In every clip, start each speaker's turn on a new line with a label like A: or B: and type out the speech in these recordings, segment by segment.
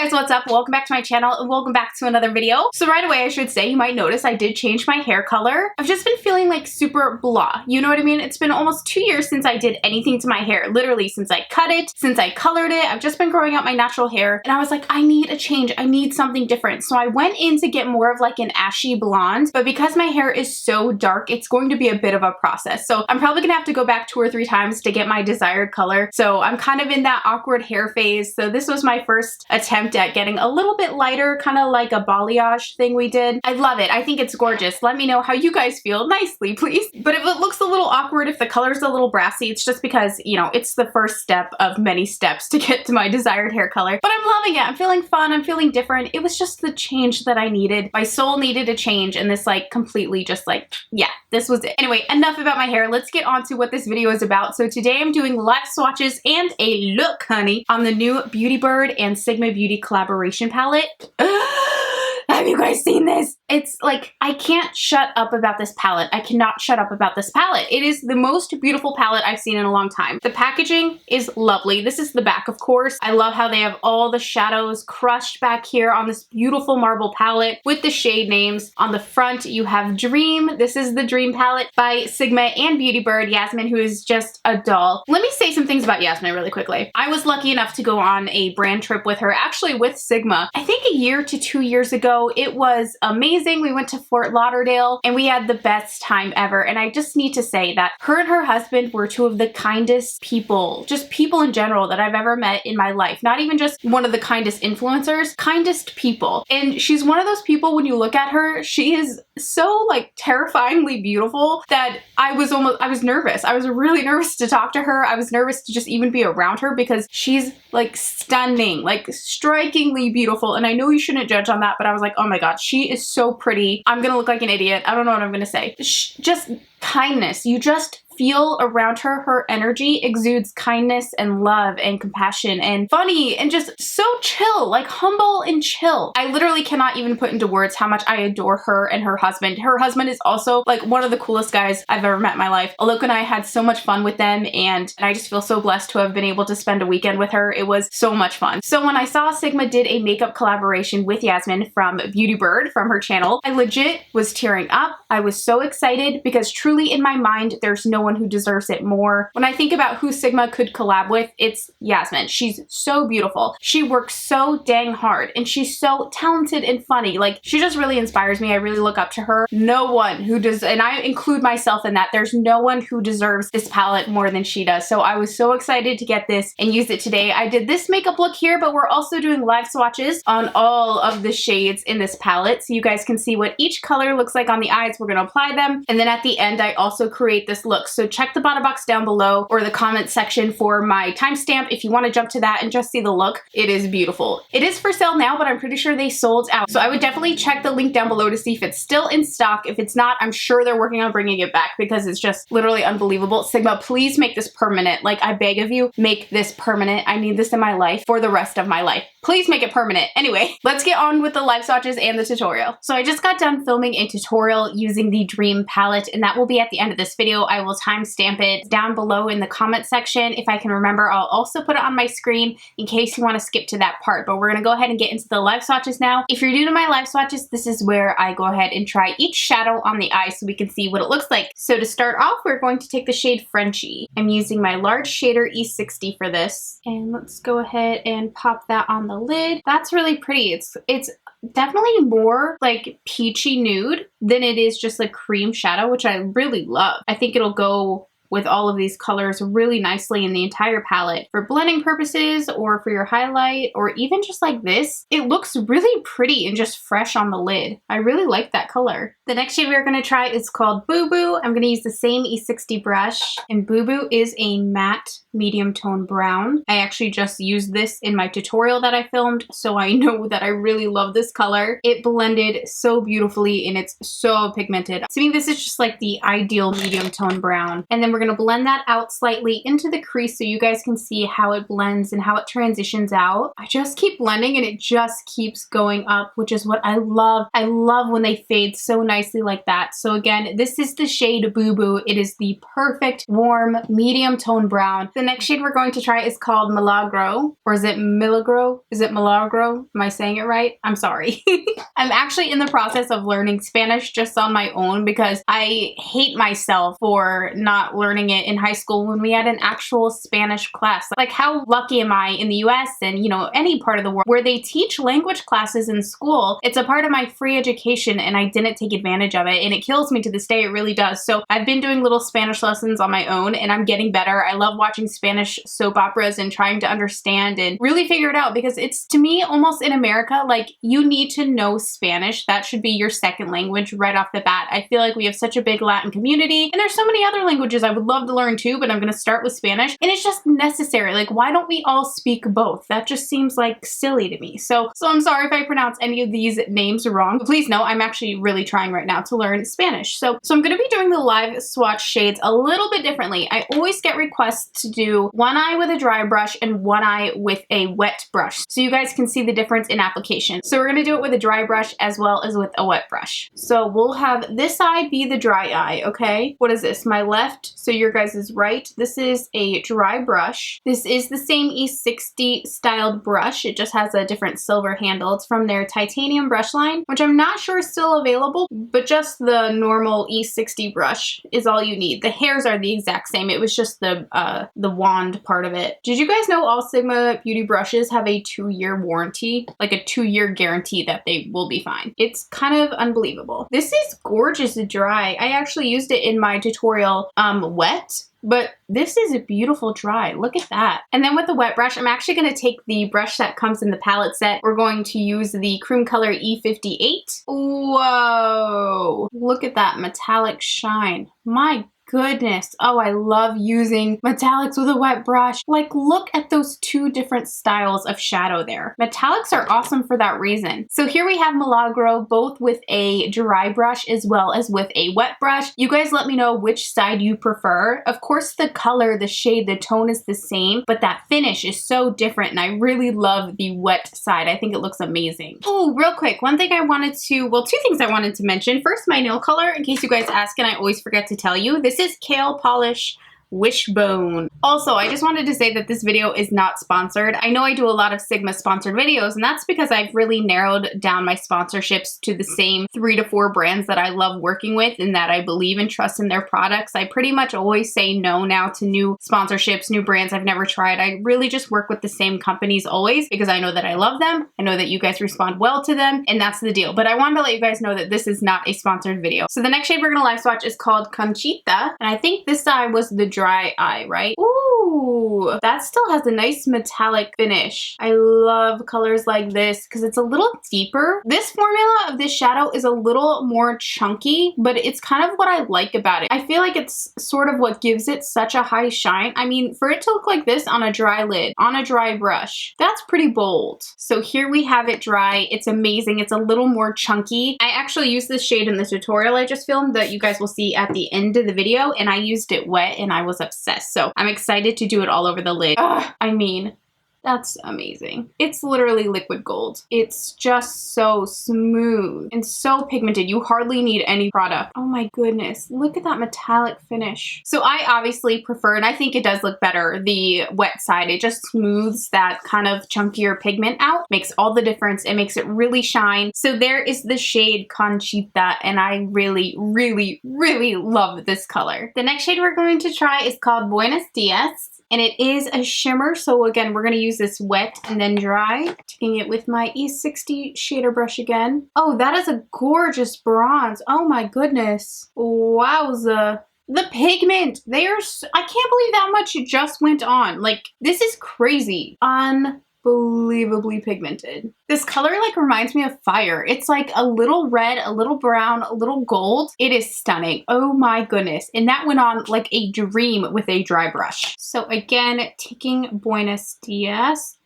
A: guys, what's up? Welcome back to my channel and welcome back to another video. So right away, I should say, you might notice I did change my hair color. I've just been feeling like super blah. You know what I mean? It's been almost 2 years since I did anything to my hair. Literally since I cut it, since I colored it. I've just been growing out my natural hair and I was like, I need a change. I need something different. So I went in to get more of like an ashy blonde, but because my hair is so dark, it's going to be a bit of a process. So I'm probably gonna have to go back 2 or 3 times to get my desired color. So I'm kind of in that awkward hair phase. So this was my first attempt at getting a little bit lighter, kind of like a balayage thing we did. I love it. I think it's gorgeous. Let me know how you guys feel nicely, please. But if it looks a little awkward, if the color's a little brassy, it's just because, you know, it's the first step of many steps to get to my desired hair color. But I'm loving it. I'm feeling fun. I'm feeling different. It was just the change that I needed. My soul needed a change, and this like completely just like, yeah, this was it. Anyway, enough about my hair. Let's get on to what this video is about. So today I'm doing live swatches and a look, honey, on the new BeautyyBird and Sigma Beauty collaboration palette. Have you guys seen this? It's like, I can't shut up about this palette. I cannot shut up about this palette. It is the most beautiful palette I've seen in a long time. The packaging is lovely. This is the back, of course. I love how they have all the shadows crushed back here on this beautiful marble palette with the shade names. On the front, you have Dream. This is the Dream palette by Sigma and BeautyyBird. Yasmin, who is just a doll. Let me say some things about Yasmin really quickly. I was lucky enough to go on a brand trip with her, actually with Sigma, I think a year to 2 years ago. It was amazing. We went to Fort Lauderdale and we had the best time ever. And I just need to say that her and her husband were two of the kindest people, just people in general, that I've ever met in my life. Not even just one of the kindest influencers, kindest people. And she's one of those people, when you look at her, she is so like terrifyingly beautiful that I was nervous. I was really nervous to talk to her. I was nervous to just even be around her because she's like stunning, like strikingly beautiful. And I know you shouldn't judge on that, but I was like, oh my god, she is so pretty. I'm gonna look like an idiot. I don't know what I'm gonna say. Just kindness. You just feel around her. Her energy exudes kindness and love and compassion and funny and just so chill, like humble and chill. I literally cannot even put into words how much I adore her and her husband. Her husband is also like one of the coolest guys I've ever met in my life. Alok and I had so much fun with them, and I just feel so blessed to have been able to spend a weekend with her. It was so much fun. So when I saw Sigma did a makeup collaboration with Yasmin from BeautyyBird, from her channel, I legit was tearing up. I was so excited because truly in my mind, there's no one who deserves it more. When I think about who Sigma could collab with, it's Yasmin. She's so beautiful. She works so dang hard and she's so talented and funny. Like, she just really inspires me. I really look up to her. No one who does, and I include myself in that, there's no one who deserves this palette more than she does. So I was so excited to get this and use it today. I did this makeup look here, but we're also doing live swatches on all of the shades in this palette, so you guys can see what each color looks like on the eyes. We're gonna apply them, and then at the end I also create this look. So check the bottom box down below or the comment section for my timestamp if you want to jump to that and just see the look. It is beautiful. It is for sale now, but I'm pretty sure they sold out. So I would definitely check the link down below to see if it's still in stock. If it's not, I'm sure they're working on bringing it back because it's just literally unbelievable. Sigma, please make this permanent. Like, I beg of you, make this permanent. I need this in my life for the rest of my life. Please make it permanent. Anyway, let's get on with the live swatches and the tutorial. So I just got done filming a tutorial using the Dream palette, and that will be at the end of this video. I will timestamp it down below in the comment section. If I can remember, I'll also put it on my screen in case you want to skip to that part, but we're gonna go ahead and get into the live swatches now. If you're new to my live swatches, this is where I go ahead and try each shadow on the eye so we can see what it looks like. So to start off, we're going to take the shade Frenchie. I'm using my large shader E60 for this, and let's go ahead and pop that on the lid. That's really pretty. It's definitely more like peachy nude than it is just like cream shadow, which I really love. I think it'll go with all of these colors really nicely in the entire palette. For blending purposes or for your highlight or even just like this, it looks really pretty and just fresh on the lid. I really like that color. The next shade we're gonna try is called Boo Boo. I'm gonna use the same E60 brush, and Boo Boo is a matte medium tone brown. I actually just used this in my tutorial that I filmed, so I know that I really love this color. It blended so beautifully and it's so pigmented. To me, this is just like the ideal medium tone brown. And then we're gonna blend that out slightly into the crease so you guys can see how it blends and how it transitions out. I just keep blending and it just keeps going up, which is what I love. I love when they fade so nicely like that. So again, this is the shade Boo Boo. It is the perfect warm medium tone brown. The next shade we're going to try is called Milagro, or is it Milagro? Is it Milagro? Am I saying it right? I'm sorry. I'm actually in the process of learning Spanish just on my own because I hate myself for not learning it in high school when we had an actual Spanish class. Like, how lucky am I in the US and, you know, any part of the world where they teach language classes in school? It's a part of my free education and I didn't take advantage of it, and it kills me to this day. It really does. So I've been doing little Spanish lessons on my own and I'm getting better. I love watching Spanish soap operas and trying to understand and really figure it out, because it's, to me, almost in America, like, you need to know Spanish. That should be your second language right off the bat. I feel like we have such a big Latin community, and there's so many other languages I would love to learn too, but I'm gonna start with Spanish, and it's just necessary. Like, why don't we all speak both? That just seems like silly to me. So I'm sorry if I pronounce any of these names wrong. Please know I'm actually really trying right now to learn Spanish. So I'm gonna be doing the live swatch shades a little bit differently. I always get requests to do one eye with a dry brush and one eye with a wet brush, so you guys can see the difference in application. So we're gonna do it with a dry brush as well as with a wet brush. So we'll have this eye be the dry eye, okay? What is this? My left, so your guys is right. This is a dry brush. This is the same E60 styled brush. It just has a different silver handle. It's from their titanium brush line, which I'm not sure is still available, but just the normal E60 brush is all you need. The hairs are the exact same. It was just the wand part of it. Did you guys know all Sigma beauty brushes have a 2-year warranty? Like a 2-year guarantee that they will be fine. It's kind of unbelievable. This is gorgeous dry. I actually used it in my tutorial wet, but this is a beautiful dry. Look at that. And then with the wet brush, I'm actually going to take the brush that comes in the palette set. We're going to use the Cream Color E58. Whoa! Look at that metallic shine. My goodness. Oh, I love using metallics with a wet brush. Like, look at those two different styles of shadow there. Metallics are awesome for that reason. So here we have Milagro, both with a dry brush as well as with a wet brush. You guys let me know which side you prefer. Of course, the color, the shade, the tone is the same, but that finish is so different, and I really love the wet side. I think it looks amazing. Oh, real quick, one thing I wanted to, well, two things I wanted to mention. First, my nail color, in case you guys ask and I always forget to tell you. This is Kale Polish Wishbone. Also, I just wanted to say that this video is not sponsored. I know I do a lot of Sigma sponsored videos, and that's because I've really narrowed down my sponsorships to the same 3 to 4 brands that I love working with and that I believe and trust in their products. I pretty much always say no now to new sponsorships, new brands I've never tried. I really just work with the same companies always because I know that I love them. I know that you guys respond well to them, and that's the deal. But I wanted to let you guys know that this is not a sponsored video. So the next shade we're gonna live swatch is called Conchita, and I think this eye was the dry eye, right? Ooh, that still has a nice metallic finish. I love colors like this because it's a little deeper. This formula of this shadow is a little more chunky, but it's kind of what I like about it. I feel like it's sort of what gives it such a high shine. I mean, for it to look like this on a dry lid, on a dry brush, that's pretty bold. So here we have it dry. It's amazing. It's a little more chunky. I actually used this shade in the tutorial I just filmed that you guys will see at the end of the video, and I used it wet and I was obsessed. So I'm excited to do it all over the lid. I mean, that's amazing. It's literally liquid gold. It's just so smooth and so pigmented. You hardly need any product. Oh my goodness. Look at that metallic finish. So I obviously prefer, and I think it does look better, the wet side. It just smooths that kind of chunkier pigment out. Makes all the difference. It makes it really shine. So there is the shade Conchita, and I really, really, really love this color. The next shade we're going to try is called Buenos Dias. And it is a shimmer, so again, we're going to use this wet and then dry. Taking it with my E60 shader brush again. Oh, that is a gorgeous bronze. Oh my goodness. Wowza. The pigment, I can't believe that much it just went on. Like, this is crazy. Unbelievably pigmented. This color like reminds me of fire. It's like a little red, a little brown, a little gold. It is stunning. Oh my goodness. And that went on like a dream with a dry brush. So again, taking Buenos Dias.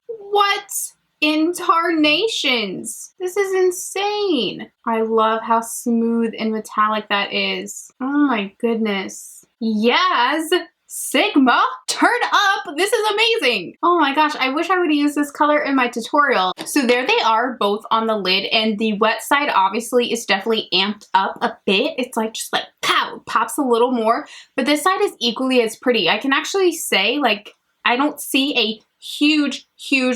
A: What in tarnations? This is insane. I love how smooth and metallic that is. Oh my goodness. Yes! Sigma, turn up! This is amazing! Oh my gosh, I wish I would use this color in my tutorial. So there they are, both on the lid, and the wet side obviously is definitely amped up a bit. It's like just like pow, pops a little more, but this side is equally as pretty. I can actually say, like, I don't see a huge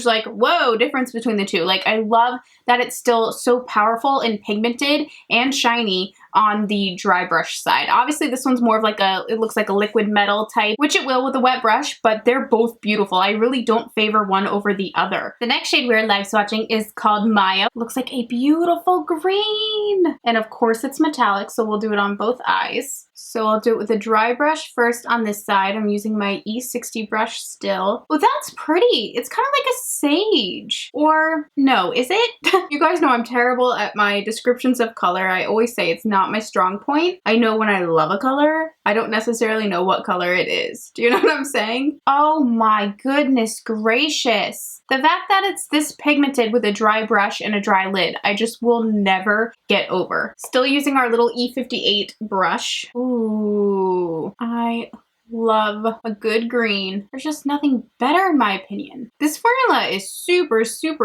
A: like whoa difference between the two. Like, I love that it's still so powerful and pigmented and shiny on the dry brush side. Obviously this one's more of like a, it looks like a liquid metal type, which it will with a wet brush, but they're both beautiful. I really don't favor one over the other. The next shade we're live swatching is called Maya. Looks like a beautiful green, and of course it's metallic, so we'll do it on both eyes. So I'll do it with a dry brush first on this side. I'm using my E60 brush still. Oh, that's pretty. It's kind of like a sage. Or no, is it? You guys know I'm terrible at my descriptions of color. I always say it's not my strong point. I know when I love a color, I don't necessarily know what color it is. Do you know what I'm saying? Oh my goodness gracious. The fact that it's this pigmented with a dry brush and a dry lid, I just will never get over. Still using our little E58 brush. Ooh, I love a good green. There's just nothing better in my opinion. This formula is super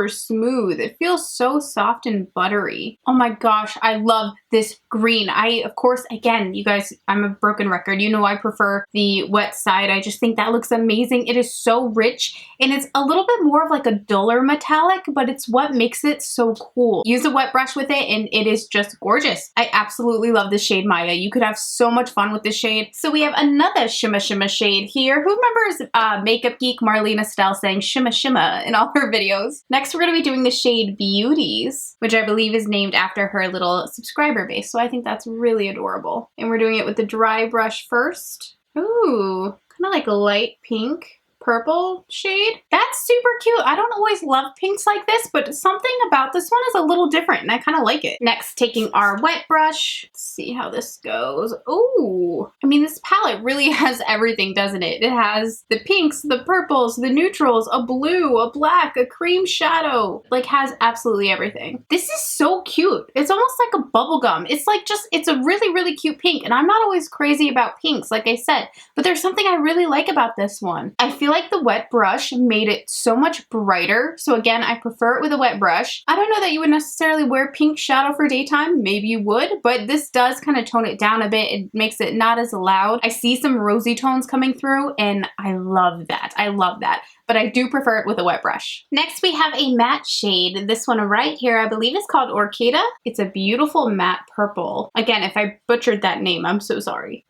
A: smooth. It feels so soft and buttery. Oh my gosh, I love this green. Of course, again, you guys, I'm a broken record. You know I prefer the wet side. I just think that looks amazing. It is so rich, and it's a little bit more of like a duller metallic, but it's what makes it so cool. Use a wet brush with it and it is just gorgeous. I absolutely love this shade Maya. You could have so much fun with this shade. So we have another shimmer shade here. Who remembers Makeup Geek Marlene Estelle saying shimma in all her videos? Next we're going to be doing the shade Beauties, which I believe is named after her little subscriber base, so I think that's really adorable. And we're doing it with the dry brush first. Ooh, kind of like a light pink purple shade. That's super cute. I don't always love pinks like this, but something about this one is a little different and I kind of like it. Next, taking our wet brush. Let's see how this goes. Ooh, I mean, this palette really has everything, doesn't it? It has the pinks, the purples, the neutrals, a blue, a black, a cream shadow. Like, has absolutely everything. This is so cute. It's almost like a bubble gum. It's like just, it's a really cute pink, and I'm not always crazy about pinks, like I said, but there's something I really like about this one. I feel like the wet brush made it so much brighter. So again, I prefer it with a wet brush. I don't know that you would necessarily wear pink shadow for daytime. Maybe you would, but this does kind of tone it down a bit. It makes it not as loud. I see some rosy tones coming through and I love that. I love that. But I do prefer it with a wet brush. Next, we have a matte shade. This one right here, I believe is called Orchida. It's a beautiful matte purple. Again, if I butchered that name, I'm so sorry.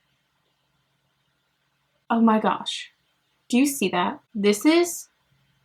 A: Oh my gosh. Do you see that? This is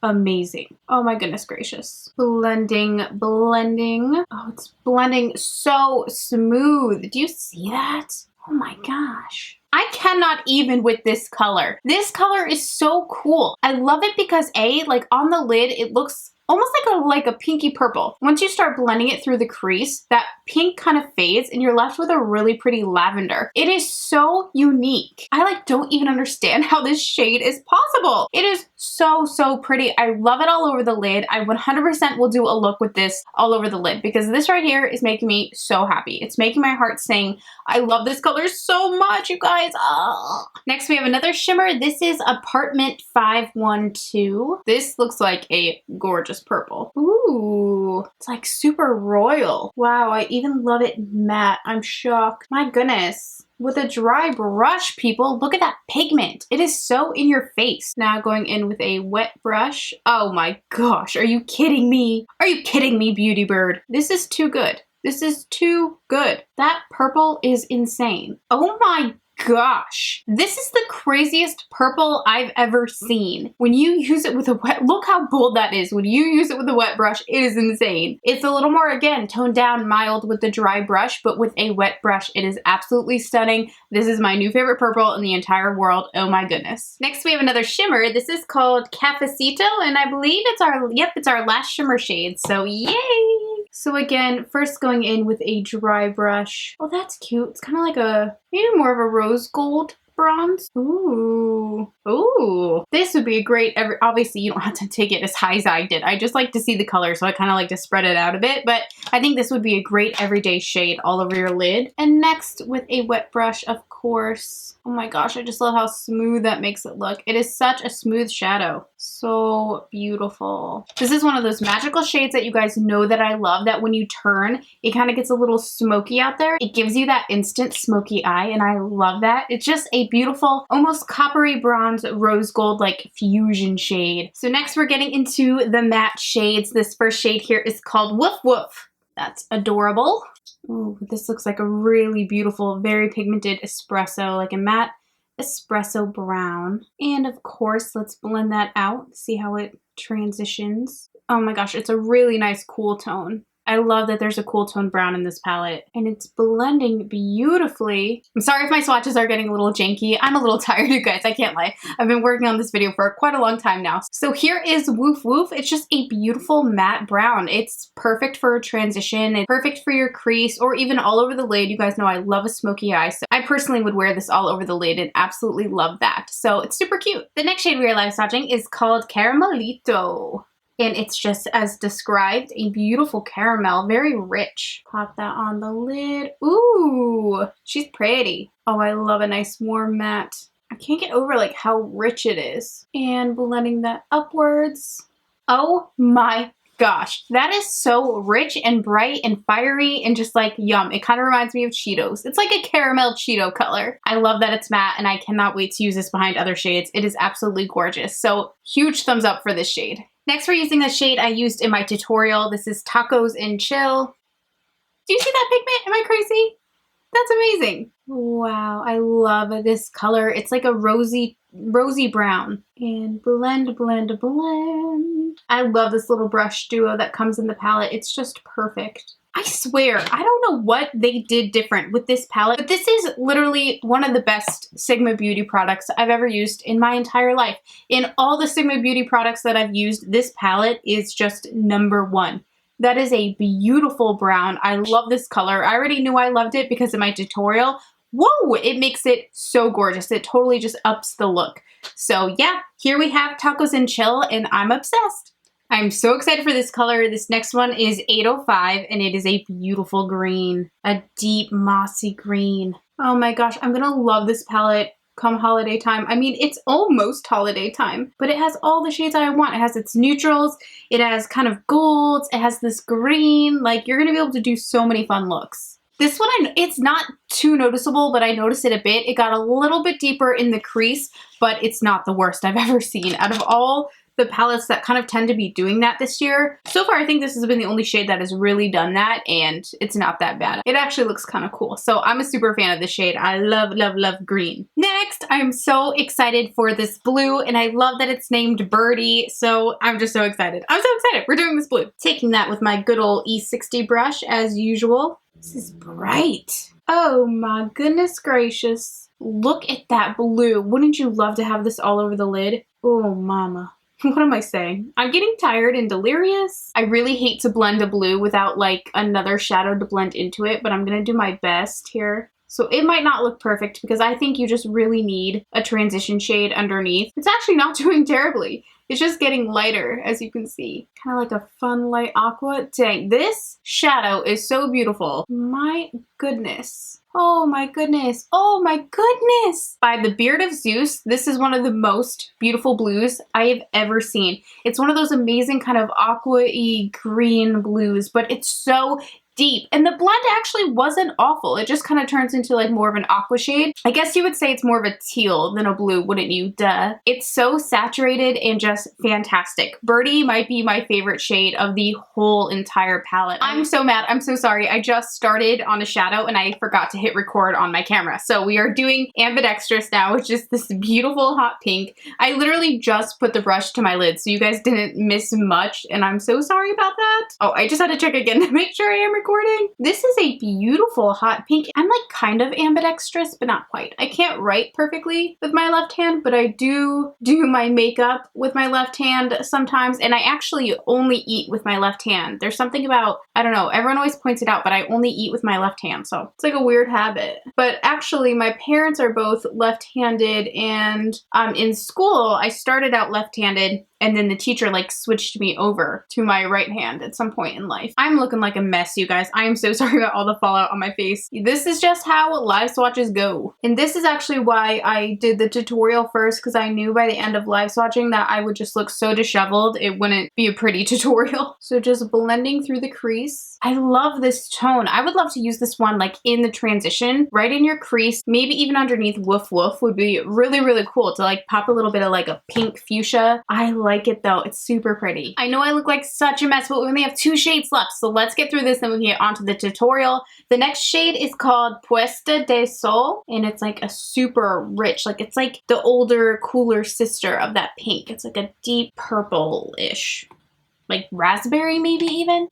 A: amazing. Oh my goodness gracious. Blending. Oh, it's blending so smooth. Do you see that? Oh my gosh. I cannot even with this color. This color is so cool. I love it because like on the lid, it looks almost like a pinky purple. Once you start blending it through the crease, that pink kind of fades and you're left with a really pretty lavender. It is so unique. I don't even understand how this shade is possible. It is so pretty. I love it all over the lid. I 100% will do a look with this all over the lid because this right here is making me so happy. It's making my heart sing. I love this color so much, you guys. Oh. Next, we have another shimmer. This is Apartment 512. This looks like a gorgeous purple. Ooh, it's like super royal. Wow, I even love it matte. I'm shocked. My goodness. With a dry brush, people, look at that pigment. It is so in your face. Now going in with a wet brush. Oh my gosh, are you kidding me? Are you kidding me, BeautyyBird? This is too good. This is too good. That purple is insane. Oh my gosh. This is the craziest purple I've ever seen. When you use it with a wet, look how bold that is. When you use it with a wet brush, it is insane. It's a little more, again, toned down, mild with the dry brush, but with a wet brush, it is absolutely stunning. This is my new favorite purple in the entire world. Oh my goodness. Next, we have another shimmer. This is called Cafecito, and I believe it's our last shimmer shade, so yay! So again, first going in with a dry brush. Oh, that's cute. It's kind of like maybe more of a rose gold bronze. Ooh. Ooh. This would be a great, obviously you don't have to take it as high as I did. I just like to see the color, so I kind of like to spread it out a bit, but I think this would be a great everyday shade all over your lid. And next, with a wet brush, of course, course. Oh my gosh, I just love how smooth that makes it look. It is such a smooth shadow. So beautiful. This is one of those magical shades that you guys know that I love, that when you turn, it kind of gets a little smoky out there. It gives you that instant smoky eye, and I love that. It's just a beautiful, almost coppery bronze rose gold like fusion shade. So next we're getting into the matte shades. This first shade here is called Woof Woof. That's adorable. Ooh, this looks like a really beautiful, very pigmented espresso, like a matte espresso brown. And of course, let's blend that out, see how it transitions. Oh my gosh, it's a really nice cool tone. I love that there's a cool tone brown in this palette, and it's blending beautifully. I'm sorry if my swatches are getting a little janky. I'm a little tired, you guys, I can't lie. I've been working on this video for quite a long time now. So here is Woof Woof. It's just a beautiful matte brown. It's perfect for a transition. It's perfect for your crease or even all over the lid. You guys know I love a smoky eye, so I personally would wear this all over the lid and absolutely love that. So it's super cute. The next shade we are live swatching is called Caramelito. And it's just as described, a beautiful caramel, very rich. Pop that on the lid. Ooh, she's pretty. Oh, I love a nice warm matte. I can't get over like how rich it is. And blending that upwards. Oh my gosh, that is so rich and bright and fiery and just like yum. It kind of reminds me of Cheetos. It's like a caramel Cheeto color. I love that it's matte, and I cannot wait to use this behind other shades. It is absolutely gorgeous. So huge thumbs up for this shade. Next, we're using the shade I used in my tutorial. This is Tacos and Chill. Do you see that pigment? Am I crazy? That's amazing. Wow, I love this color. It's like a rosy brown. And blend, blend, blend. I love this little brush duo that comes in the palette. It's just perfect. I swear, I don't know what they did different with this palette, but this is literally one of the best Sigma Beauty products I've ever used in my entire life. In all the Sigma Beauty products that I've used, this palette is just #1. That is a beautiful brown. I love this color. I already knew I loved it because of my tutorial. Whoa, it makes it so gorgeous. It totally just ups the look. So yeah, here we have Tacos and Chill, and I'm obsessed. I'm so excited for this color. This next one is 805, and it is a beautiful green, a deep mossy green. Oh my gosh, I'm gonna love this palette come holiday time. I mean, it's almost holiday time, but it has all the shades that I want. It has its neutrals, it has kind of golds, it has this green. Like, you're gonna be able to do so many fun looks. This one, it's not too noticeable, but I noticed it a bit. It got a little bit deeper in the crease, but it's not the worst I've ever seen. Out of all the palettes that kind of tend to be doing that this year, so far I think this has been the only shade that has really done that, and it's not that bad. It actually looks kind of cool. So I'm a super fan of this shade. I love, love, love green. Next, I'm so excited for this blue, and I love that it's named Birdie, so I'm just so excited. I'm so excited. We're doing this blue. Taking that with my good old E60 brush as usual. This is bright. Oh my goodness gracious. Look at that blue. Wouldn't you love to have this all over the lid? Oh mama. What am I saying? I'm getting tired and delirious. I really hate to blend a blue without like another shadow to blend into it, but I'm gonna do my best here. So it might not look perfect because I think you just really need a transition shade underneath. It's actually not doing terribly. It's just getting lighter, as you can see. Kind of like a fun light aqua. Dang, this shadow is so beautiful. My goodness. Oh my goodness. Oh my goodness. By the Beard of Zeus, this is one of the most beautiful blues I have ever seen. It's one of those amazing kind of aqua-y green blues, but it's so deep. And the blend actually wasn't awful. It just kind of turns into like more of an aqua shade. I guess you would say it's more of a teal than a blue, wouldn't you? Duh. It's so saturated and just fantastic. Birdie might be my favorite shade of the whole entire palette. I'm so mad. I'm so sorry. I just started on a shadow and I forgot to hit record on my camera. So we are doing Ambidextrous now, which is this beautiful hot pink. I literally just put the brush to my lid, so you guys didn't miss much, and I'm so sorry about that. Oh, I just had to check again to make sure I am recording. This is a beautiful hot pink. I'm like kind of ambidextrous, but not quite. I can't write perfectly with my left hand, but I do my makeup with my left hand sometimes, and I actually only eat with my left hand. There's something about, I don't know, everyone always points it out, but I only eat with my left hand, so it's like a weird habit. But actually, my parents are both left-handed, and in school, I started out left-handed, and then the teacher like switched me over to my right hand at some point in life. I'm looking like a mess, you guys. guys. I am so sorry about all the fallout on my face. This is just how live swatches go. And this is actually why I did the tutorial first, because I knew by the end of live swatching that I would just look so disheveled. It wouldn't be a pretty tutorial. So just blending through the crease. I love this tone. I would love to use this one like in the transition, right in your crease, maybe even underneath Woof Woof would be really, really cool to like pop a little bit of like a pink fuchsia. I like it though. It's super pretty. I know I look like such a mess, but we only have 2 shades left. So let's get through this, then we can get onto the tutorial. The next shade is called Puesta de Sol, and it's like a super rich, like it's like the older, cooler sister of that pink. It's like a deep purple-ish, like raspberry maybe even.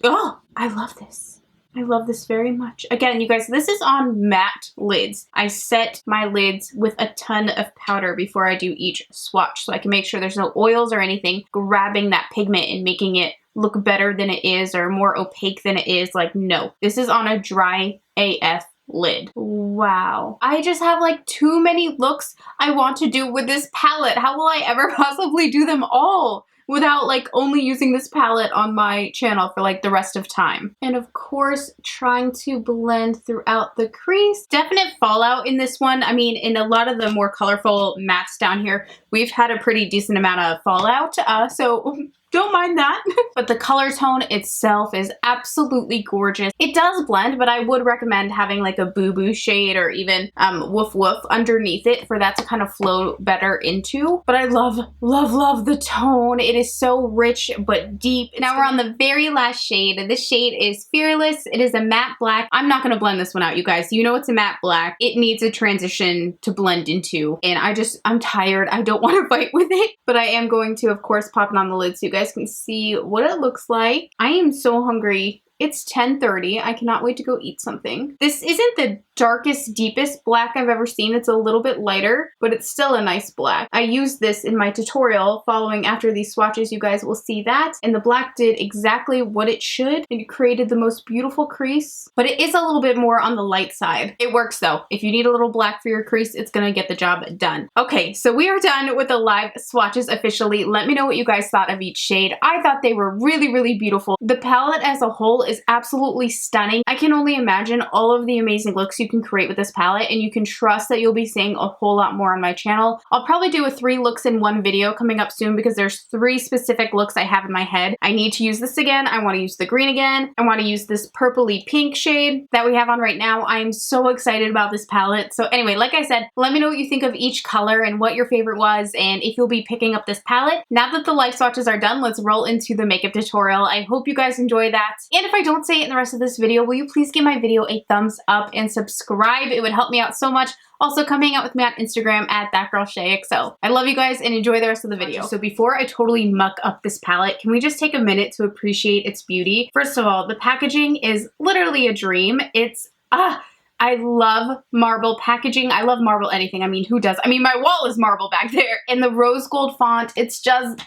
A: Oh, I love this. I love this very much. Again, you guys, this is on matte lids. I set my lids with a ton of powder before I do each swatch so I can make sure there's no oils or anything grabbing that pigment and making it look better than it is or more opaque than it is. Like, no, this is on a dry AF lid. Wow. I just have like too many looks I want to do with this palette. How will I ever possibly do them all without like only using this palette on my channel for like the rest of time? And of course, trying to blend throughout the crease. Definite fallout in this one. I mean, in a lot of the more colorful mattes down here, we've had a pretty decent amount of fallout, so don't mind that. But the color tone itself is absolutely gorgeous. It does blend, but I would recommend having like a Boo Boo shade or even Woof Woof underneath it for that to kind of flow better into. But I love, love, love the tone. It is so rich but deep. Now we're on the very last shade. This shade is Fearless. It is a matte black. I'm not gonna blend this one out, you guys. You know it's a matte black. It needs a transition to blend into. And I'm tired. I don't want to fight with it. But I am going to, of course, pop it on the lid so you guys can see what it looks like. I am so hungry. It's 10:30. I cannot wait to go eat something. This isn't the darkest, deepest black I've ever seen. It's a little bit lighter, but it's still a nice black. I used this in my tutorial following after these swatches. You guys will see that. And the black did exactly what it should. It created the most beautiful crease, but it is a little bit more on the light side. It works though. If you need a little black for your crease, it's gonna get the job done. Okay, so we are done with the live swatches officially. Let me know what you guys thought of each shade. I thought they were really, really beautiful. The palette as a whole is absolutely stunning. I can only imagine all of the amazing looks you can create with this palette, and you can trust that you'll be seeing a whole lot more on my channel. I'll probably do a 3 looks in 1 video coming up soon because there's 3 specific looks I have in my head. I need to use this again. I want to use the green again. I want to use this purpley pink shade that we have on right now. I am so excited about this palette. So anyway, like I said, let me know what you think of each color and what your favorite was, and if you'll be picking up this palette. Now that the live swatches are done, let's roll into the makeup tutorial. I hope you guys enjoy that. And if I don't say it in the rest of this video, will you please give my video a thumbs up and subscribe? It would help me out so much. Also, come hang out with me on Instagram at thatgirlshaexo. I love you guys and enjoy the rest of the video. So before I totally muck up this palette, can we just take a minute to appreciate its beauty? First of all, the packaging is literally a dream. It's, I love marble packaging. I love marble anything. I mean, who does? I mean, my wall is marble back there. And the rose gold font, it's just,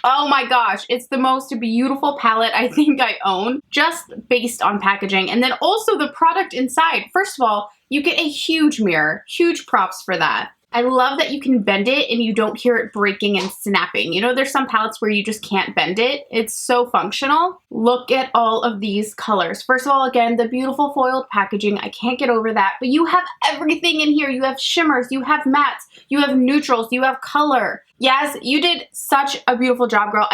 A: oh my gosh, it's the most beautiful palette I think I own, just based on packaging. And then also the product inside. First of all, you get a huge mirror. Huge props for that. I love that you can bend it and you don't hear it breaking and snapping. You know, there's some palettes where you just can't bend it. It's so functional. Look at all of these colors. First of all, again, the beautiful foiled packaging. I can't get over that. But you have everything in here. You have shimmers, you have mattes, you have neutrals, you have color. Yes, you did such a beautiful job, girl.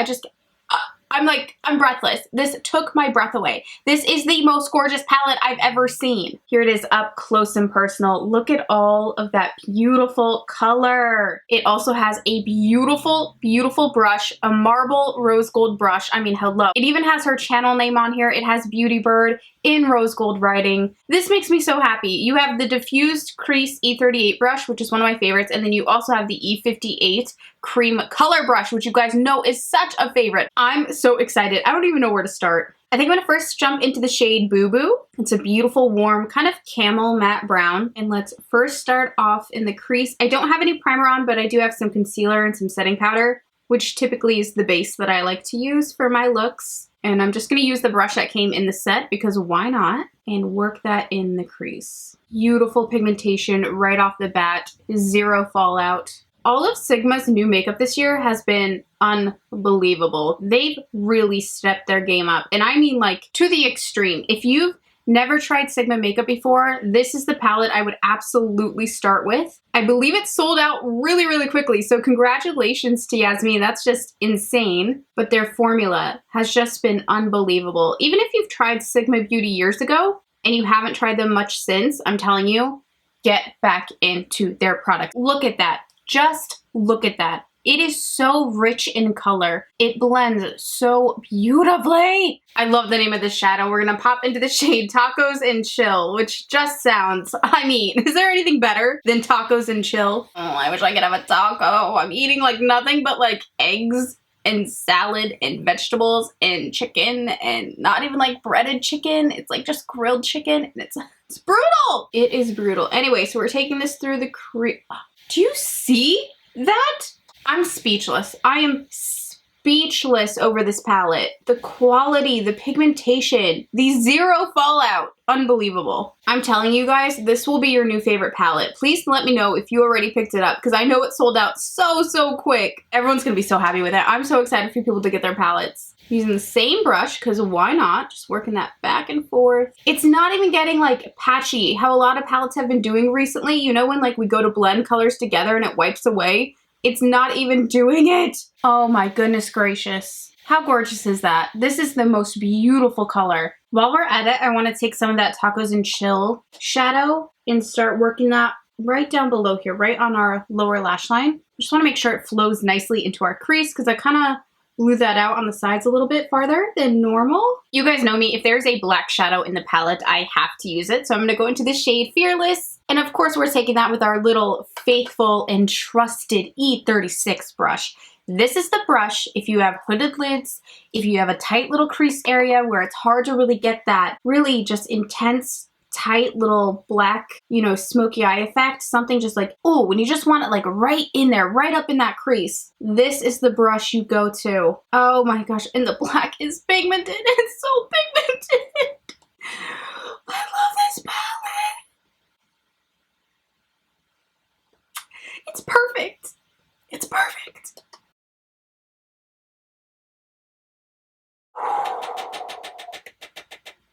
A: I'm breathless. This took my breath away. This is the most gorgeous palette I've ever seen. Here it is up close and personal. Look at all of that beautiful color. It also has a beautiful, beautiful brush, a marble rose gold brush. I mean, hello. It even has her channel name on here. It has BeautyyBird in rose gold writing. This makes me so happy. You have the diffused crease E38 brush, which is one of my favorites, and then you also have the E58 cream color brush, which you guys know is such a favorite. I'm so excited. I don't even know where to start. I think I'm gonna first jump into the shade Boo Boo. It's a beautiful, warm, kind of camel matte brown. And let's first start off in the crease. I don't have any primer on, but I do have some concealer and some setting powder, which typically is the base that I like to use for my looks. And I'm just gonna use the brush that came in the set because why not? And work that in the crease. Beautiful pigmentation right off the bat, 0 fallout. All of Sigma's new makeup this year has been unbelievable. They've really stepped their game up. And I mean like to the extreme. If you've never tried Sigma makeup before, this is the palette I would absolutely start with. I believe it sold out really, really quickly. So congratulations to Yasmin. That's just insane. But their formula has just been unbelievable. Even if you've tried Sigma Beauty years ago and you haven't tried them much since, I'm telling you, get back into their product. Look at that. Just look at that. It is so rich in color. It blends so beautifully. I love the name of this shadow. We're gonna pop into the shade Tacos and Chill, which just sounds, I mean, is there anything better than Tacos and Chill? Oh, I wish I could have a taco. I'm eating like nothing but like eggs and salad and vegetables and chicken, and not even like breaded chicken. It's like just grilled chicken, and it's brutal. It is brutal. Anyway, so we're taking this through the do you see that? I'm speechless. I am speechless over this palette. The quality, the pigmentation, the zero fallout. Unbelievable. I'm telling you guys, this will be your new favorite palette. Please let me know if you already picked it up, because I know it sold out so quick. Everyone's gonna be so happy with it. I'm so excited for people to get their palettes. Using the same brush, because why not? Just working that back and forth. It's not even getting like patchy, how a lot of palettes have been doing recently. You know when like we go to blend colors together and it wipes away? It's not even doing it. Oh my goodness gracious. How gorgeous is that? This is the most beautiful color. While we're at it, I want to take some of that Tacos and Chill shadow and start working that right down below here, right on our lower lash line. Just want to make sure it flows nicely into our crease, because I kind of blew that out on the sides a little bit farther than normal. You guys know me, if there's a black shadow in the palette, I have to use it. So I'm gonna go into the shade Fearless. And of course, we're taking that with our little faithful and trusted E36 brush. This is the brush if you have hooded lids, if you have a tight little crease area where it's hard to really get that really just intense, tight little black, you know, smoky eye effect, something just like, oh, when you just want it like right in there, right up in that crease, this is the brush you go to. Oh my gosh, and the black is pigmented. It's so pigmented. I love this palette. It's perfect. It's perfect.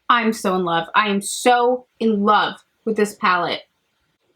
A: I'm so in love. I am so in love with this palette.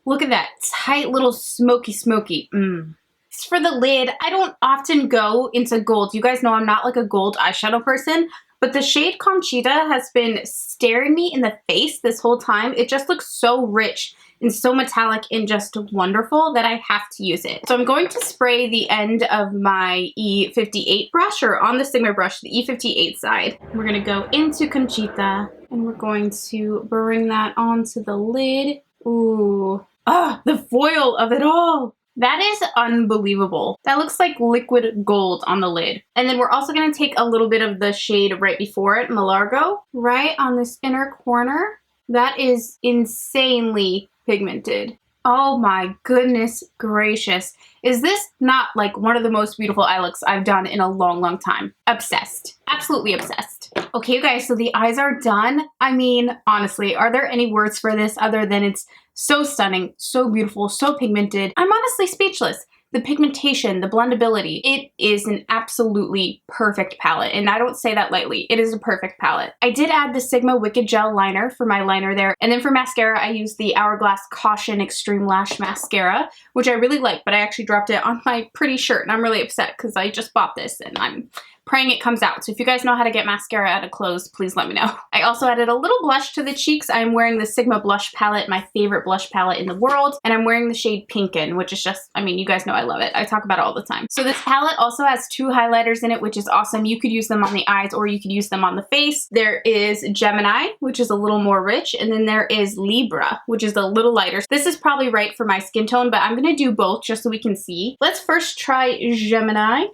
A: Look at that tight little smoky. It's for the lid. I don't often go into gold. You guys know I'm not like a gold eyeshadow person, but the shade Conchita has been staring me in the face this whole time. It just looks so rich and so metallic and just wonderful that I have to use it. So I'm going to spray the end of my E58 brush, or on the Sigma brush, the E58 side. We're gonna go into Conchita and we're going to bring that onto the lid. Ooh, ah, the foil of it all. That is unbelievable. That looks like liquid gold on the lid. And then we're also gonna take a little bit of the shade right before it, Malargo, right on this inner corner. That is insanely pigmented. Oh my goodness gracious. Is this not like one of the most beautiful eye looks I've done in a long time? Obsessed. Absolutely obsessed. Okay, you guys, so the eyes are done. I mean, honestly, are there any words for this other than it's so stunning, so beautiful, so pigmented? I'm honestly speechless. The pigmentation, the blendability, it is an absolutely perfect palette. And I don't say that lightly. It is a perfect palette. I did add the Sigma Wicked Gel liner for my liner there. And then for mascara, I used the Hourglass Caution Extreme Lash Mascara, which I really like, but I actually dropped it on my pretty shirt. And I'm really upset because I just bought this and I'm praying it comes out. So if you guys know how to get mascara out of clothes, please let me know. I also added a little blush to the cheeks. I'm wearing the Sigma blush palette, my favorite blush palette in the world. And I'm wearing the shade Pinkin, which is just, I mean, you guys know I love it. I talk about it all the time. So this palette also has 2 highlighters in it, which is awesome. You could use them on the eyes or you could use them on the face. There is Gemini, which is a little more rich. And then there is Libra, which is a little lighter. This is probably right for my skin tone, but I'm gonna do both just so we can see. Let's first try Gemini.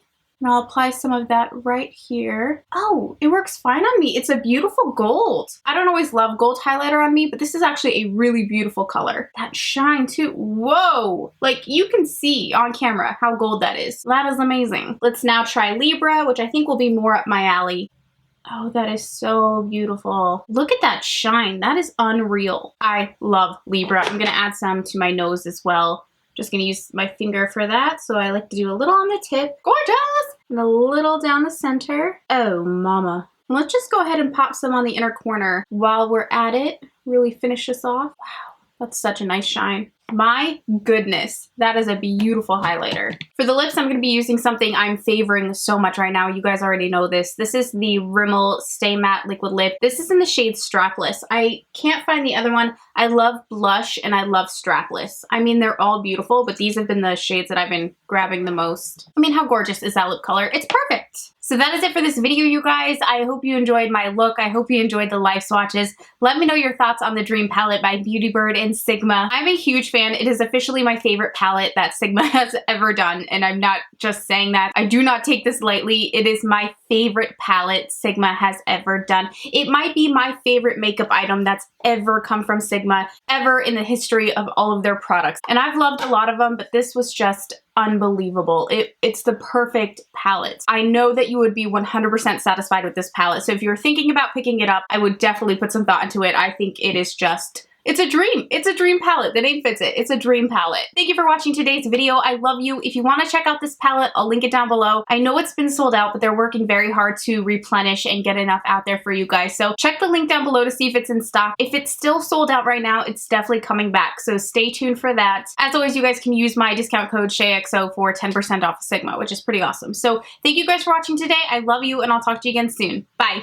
A: And I'll apply some of that right here. Oh, it works fine on me. It's a beautiful gold. I don't always love gold highlighter on me, but this is actually a really beautiful color. That shine too, whoa! Like you can see on camera how gold that is. That is amazing. Let's now try Libra, which I think will be more up my alley. Oh, that is so beautiful. Look at that shine, that is unreal. I love Libra. I'm gonna add some to my nose as well, Just gonna use my finger for that. So I like to do a little on the tip. Gorgeous! And a little down the center. Oh, mama. Let's just go ahead and pop some on the inner corner while we're at it. Really finish this off. Wow, that's such a nice shine. My goodness, that is a beautiful highlighter. For the lips, I'm going to be using something I'm favoring so much right now. You guys already know this. This is the Rimmel Stay Matte Liquid Lip. This is in the shade Strapless. I can't find the other one. I love Blush and I love Strapless. I mean, they're all beautiful, but these have been the shades that I've been grabbing the most. I mean, how gorgeous is that lip color? It's perfect. So that is it for this video, you guys. I hope you enjoyed my look. I hope you enjoyed the live swatches. Let me know your thoughts on the Dream Palette by BeautyyBird and Sigma. I'm a huge fan. It is officially my favorite palette that Sigma has ever done, and I'm not just saying that. I do not take this lightly. It is my favorite palette Sigma has ever done. It might be my favorite makeup item that's ever come from Sigma, ever in the history of all of their products. And I've loved a lot of them, but this was just unbelievable. It's the perfect palette. I know that you would be 100% satisfied with this palette. So if you're thinking about picking it up, I would definitely put some thought into it. I think it is just... it's a dream. It's a dream palette. The name fits it. It's a dream palette. Thank you for watching today's video. I love you. If you want to check out this palette, I'll link it down below. I know it's been sold out, but they're working very hard to replenish and get enough out there for you guys. So check the link down below to see if it's in stock. If it's still sold out right now, it's definitely coming back. So stay tuned for that. As always, you guys can use my discount code SHAEXO for 10% off of Sigma, which is pretty awesome. So thank you guys for watching today. I love you, and I'll talk to you again soon. Bye.